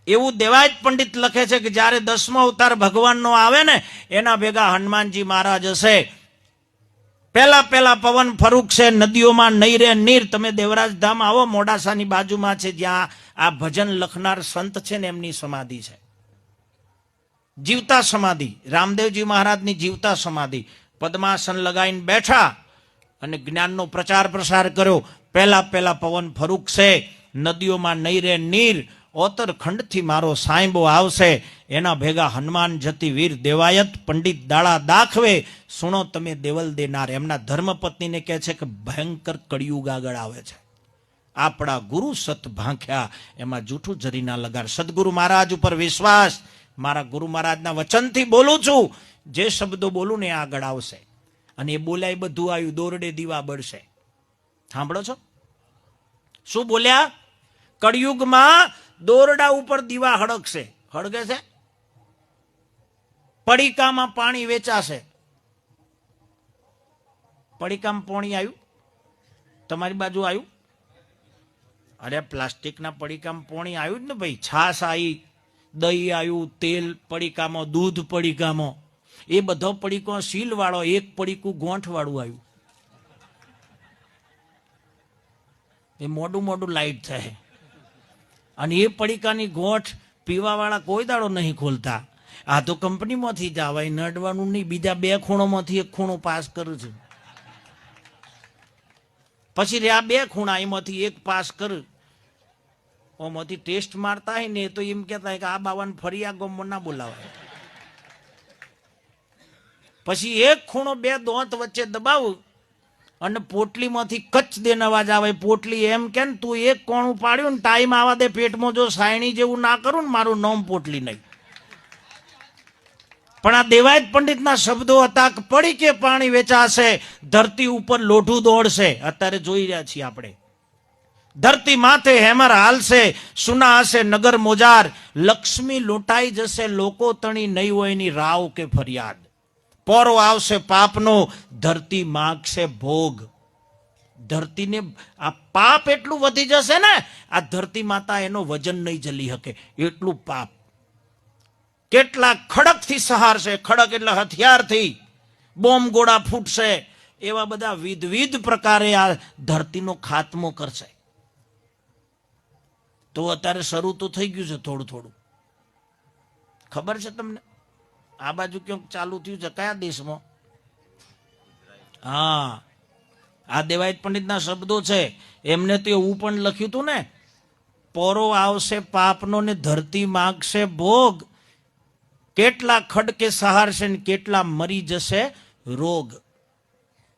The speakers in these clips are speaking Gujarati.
એવું દેવાયત પંડિત લખે છે કે જ્યારે 10મો અવતાર ભગવાનનો આવે ને એના ભેગા હનુમાનજી મહારાજ હશે. પહેલા પવન ફરૂક છે, નદીઓમાં નહીં રે નીર. તમે દેવરાજ ધામ આવો, મોડાસાની બાજુમાં છે, જ્યાં આ ભજન લખનાર સંત છે ને એમની સમાધિ છે, જીવતા સમાધિ. રામદેવજી મહારાજની જીવતા સમાધિ. પદ્માસન લગાવીને બેઠા અને જ્ઞાનનો પ્રચાર પ્રસાર કર્યો. પહેલા પવન ફરૂક છે, નદીઓમાં નહીં રે નીર. ઓતરખંડથી મારો સાંઈબો આવશે, એના ભેગા હનુમાન જતી વીર. દેવાયત પંડિત દાળા દાખવે, સુણો તમે દેવલ દેનાર. એમના ધર્મપત્નીને કહે છે કે ભયંકર કળિયુગ આગળ આવે છે. આપણા ગુરુ સત ભાંખ્યા, એમાં જૂઠું જરી ના લગાડ. સદગુરુ મહારાજ ઉપર વિશ્વાસ. મારા ગુરુ મહારાજના વચનથી બોલું છું. જે શબ્દો બોલું ને આગળ આવશે. અને એ બોલ્યા એ બધું આવ્યું. દોરડે દીવા બળશે. સાંભળો છો શું બોલ્યા? કળિયુગમાં દોરડા ઉપર દીવા હળગશે. હળગે છે. પડીકામાં પાણી વેચાશે. પડીકામાં પાણી આવ્યું? તમારી બાજુ આવ્યું? અરે પ્લાસ્ટિકના પડીકામાં પાણી આવ્યું જ ને ભાઈ. છાશ આવી, દહીં આવ્યું, તેલ પડીકામાં, દૂધ પડીકામાં. એ બધો પડીકો સીલ વાળો, એક પડીકું ગોંઠ વાળું આવ્યું. એ મોડું લાઈટ થાય. અને એ પડીકાની ગોઠ પીવા વાળા કોઈ દાડો નહીં ખોલતા. આ તો કંપનીમાંથી જ આવે, નડવાનું નહીં. બીજા 2 ખૂણોમાંથી એક ખૂણો પાસ કરું છું. પછી આ 2 ખૂણા એમાંથી એક પાસ કરું. ઓમાંથી ટેસ્ટ મારતા હોય ને તો એમ કહેતા હોય કે આ બાવાને ફરી આ ગમો ના બોલાવાય. પછી એક ખૂણો 2 દોંત વચ્ચે દબાવું અને પોટલીમાંથી કચ્છ દેન અવાજ આવે. પોટલી એમ કે ને તું એક કોણું પાડ્યું ને ટાઈમ આવા દે પેટમાં. જો સાયણી જેવું ના કરું ને મારું નામ પોટલી નહીં. પણ આ દેવાયત પંડિતના શબ્દો હતા કે પડી કે પાણી વેચાશે, ધરતી ઉપર લોઢું દોડશે. અત્યારે જોઈ રહ્યા છીએ આપણે. ધરતી માથે હેમર હાલશે, સુના હશે નગર મોજાર. લક્ષ્મી લૂંટાઈ જશે, લોકો તણી નહીં હોય ની રાવ કે ફરિયાદ. પોરો આવશે પાપનો, ધરતી માગશે ભોગ. ધરતીને આ પાપ એટલું વધી જશે ને, આ ધરતી માતા એનો વજન નહીં ઝલી શકે એટલું પાપ. કેટલા ખડકથી સહારશે. ખડક એટલે હથિયારથી. બોમ્બ ગોળા ફૂટશે. એવા બધા વિવિધ પ્રકારે આ ધરતીનો ખાત્મો કરશે. તો અત્યારે શરૂ તો થઈ ગયું છે થોડું. ખબર છે તમને? આ બાજુ ક્યાંક ચાલુ થયું છે. કયા દેશમાં? હા, આ દેવાયત પંડિતના શબ્દો છે. એમને તો એવું પણ લખ્યું હતું ને, પોરો આવશે પાપનો ને ધરતી માગશે ભોગ. કેટલા ખડકે સહારશે ને કેટલા મરી જશે રોગ.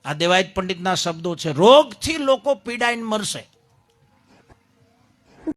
આ દેવાયત પંડિતના શબ્દો છે. રોગથી લોકો પીડાઈને મરશે.